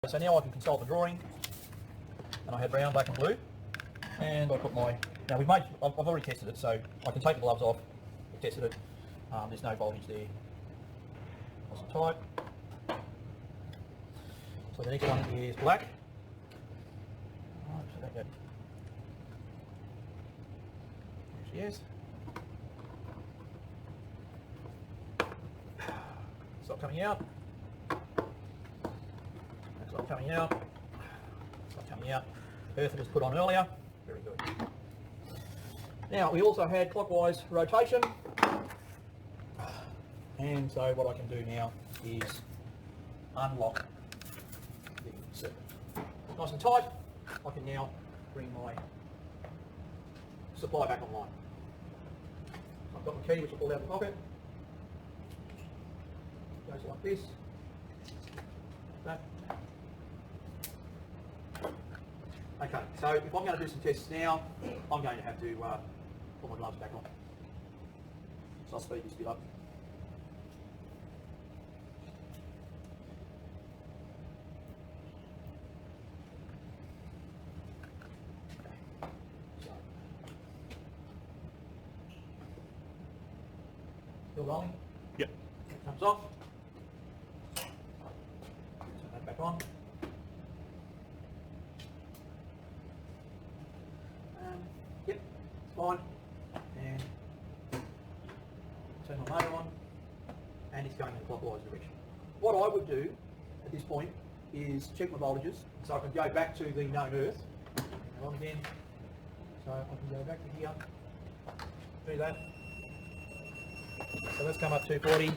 So now I can consult the drawing, and I had brown, black and blue, and I put my, now I've already tested it, so I can take the gloves off. I've tested it, there's no voltage there, nice and tight. So the next one is black. So there she is. Stop coming out. Stop coming out. Stop coming out. Earth was put on earlier. Very good. Now we also had clockwise rotation. And so what I can do now is unlock the circuit. Nice and tight. I can now bring my supply back online. I've got my key which I pulled out of the pocket. Goes like this. That. Okay, so if I'm going to do some tests now, I'm going to have to put my gloves back on. So I'll speed this bit up. Still rolling? Yep. Comes off. Turn that back on. Yep, it's fine. And turn my motor on, and it's going in a clockwise direction. What I would do at this point is check my voltages, so I can go back to the known earth. On again. So I can go back to here. Do that. So let's come up 240.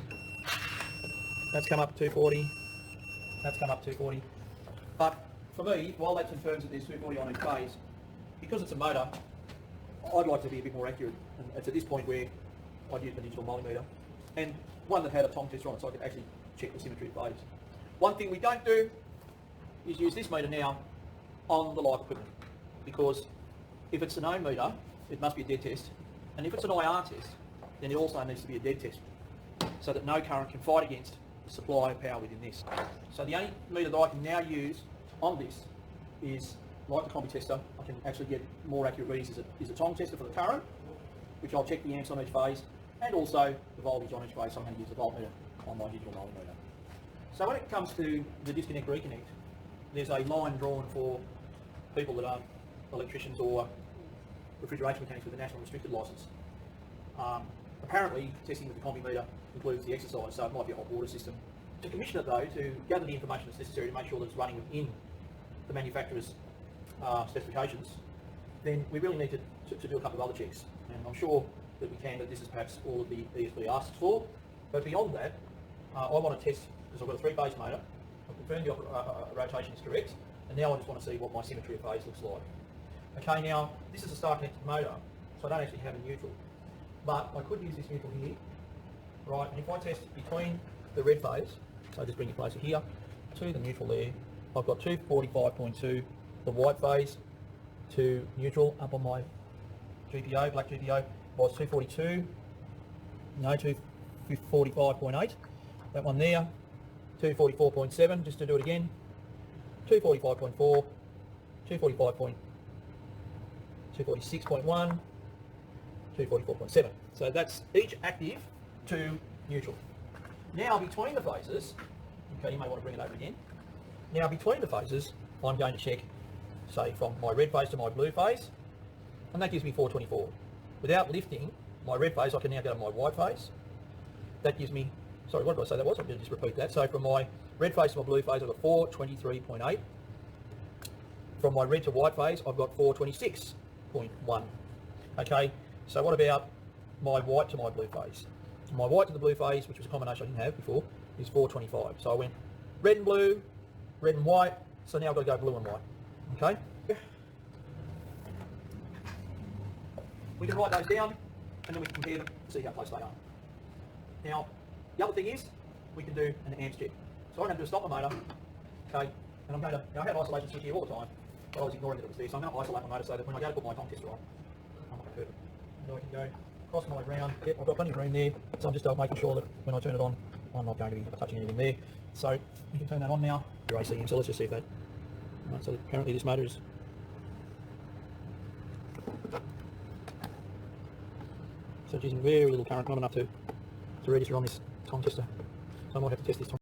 That's come up 240. That's come up 240. But for me, while that confirms that there's 240 on each phase, because it's a motor, I'd like to be a bit more accurate. And it's at this point where I'd use the digital multimeter, and one that had a Tong tester on it, so I could actually check the symmetry of phase. One thing we don't do is use this meter now on the live equipment, because if it's an ohm meter, it must be a dead test, and if it's an IR test, then it also needs to be a dead test, so that no current can fight against the supply of power within this. So the only meter that I can now use on this is, like the combi tester, I can actually get more accurate readings is a Tong tester for the current, which I'll check the amps on each phase, and also the voltage on each phase, so I'm going to use the voltmeter on my digital multimeter. So when it comes to the disconnect reconnect, there's a line drawn for people that aren't electricians or refrigeration mechanics with a national restricted licence. Apparently, testing with the combi meter includes the exercise, so it might be a hot water system. To commission it though, to gather the information that's necessary to make sure that it's running within the manufacturer's specifications, then we really need to do a couple of other checks. And I'm sure that we can, that this is perhaps all that the ESB asks for. But beyond that, I want to test, because I've got a three-phase motor, I've confirmed the rotation is correct, and now I just want to see what my symmetry of phase looks like. Okay, now, this is a star connected motor, so I don't actually have a neutral. But I could use this neutral here, right, and if I test between the red phase, so just bring it closer here, to the neutral there, I've got 245.2, the white phase, to neutral up on my GPO, black GPO, was 242, no, 245.8, that one there, 244.7, just to do it again, 245.4, 246.1, 244.7. So that's each active to neutral. Now between the phases, okay, you may want to bring it over again. Now between the phases, I'm going to check, say, from my red phase to my blue phase, and that gives me 424. Without lifting my red phase, I can now go to my white phase. That gives me, sorry, what did I say that was? I'm going to just repeat that. So from my red phase to my blue phase, I've got 423.8. From my red to white phase, I've got 426.1. Okay, so what about my white to my blue phase? My white to the blue phase, which was a combination I didn't have before, is 425. So I went red and blue, red and white, so now I've got to go blue and white. Okay? We can write those down, and then we can compare them to see how close they are. Now, the other thing is, we can do an amps check. So I'm going to do a stopper motor, okay, and I'm going to, I have isolation switch here all the time, but I was ignoring that it was there, so I'm going to isolate my motor so that when I go to put my Tong tester on, I'm not going to hurt it. So I can go across my ground, yep, I've got plenty of room there, so I'm just making sure that when I turn it on, I'm not going to be touching anything there. So you can turn that on now, your AC in. So let's just see if that, right, so apparently this motor is, so it's using very little current, not enough to register on this time tester. So I might have to test this time.